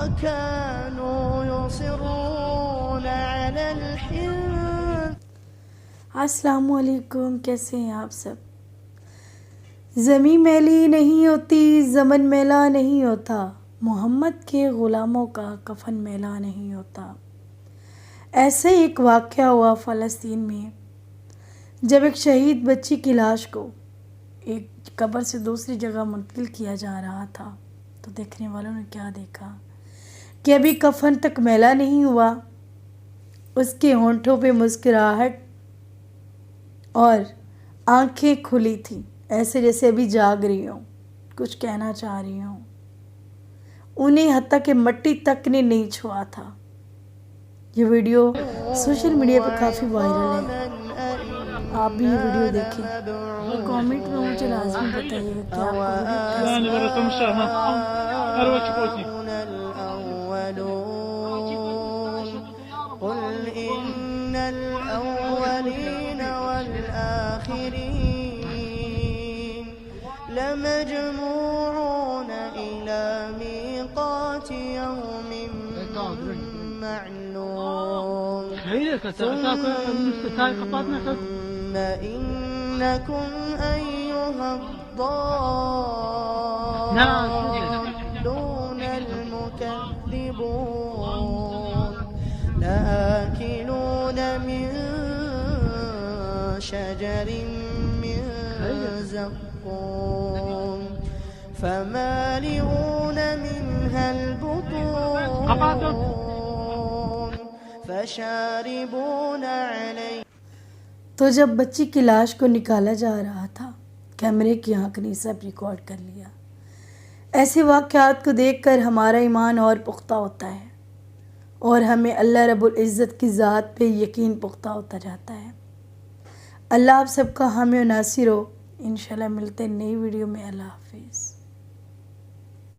وكانوا يصرون على الحنث. السلام علیکم، کیسے ہیں آپ سب؟ زمین میلی نہیں ہوتی، زمن میلا نہیں ہوتا، محمد کے غلاموں کا کفن میلا نہیں ہوتا۔ ایسے ایک واقعہ ہوا فلسطین میں، جب ایک شہید بچی کی لاش کو ایک قبر سے دوسری جگہ منتقل کیا جا رہا تھا تو دیکھنے والوں نے کیا دیکھا کہ ابھی کفن تک میلا نہیں ہوا، اس کے ہونٹوں پہ مسکراہٹ اور آنکھیں کھلی تھیں، ایسے جیسے ابھی جاگ رہی ہوں، کچھ کہنا چاہ رہی ہوں۔ انہیں حتیٰ کہ مٹی تک نے نہیں چھوا تھا۔ یہ ویڈیو سوشل میڈیا پہ کافی وائرل ہے، آپ بھی یہ ویڈیو دیکھیں اور کامنٹ میں مجھے لازمی بتائیے گا کہ آپ کو ویڈیو کیسی لگی۔ قل إن الأولين والآخرين لمجموعون إلى ميقات يوم معلوم ثم إنكم أيها الضالون المكذبون لآكلون من شجر من زقوم فمالئون منها البطون فشاربون عليه۔ تو جب بچی کی لاش کو نکالا جا رہا تھا، کیمرے کی آنکھ نے سب ریکارڈ کر لیا۔ ایسے واقعات کو دیکھ کر ہمارا ایمان اور پختہ ہوتا ہے اور ہمیں اللہ رب العزت کی ذات پہ یقین پختہ ہوتا جاتا ہے۔ اللہ آپ سب کا حامی و ناصر ہو۔ انشاءاللہ ملتے ہیں نئی ویڈیو میں۔ اللہ حافظ۔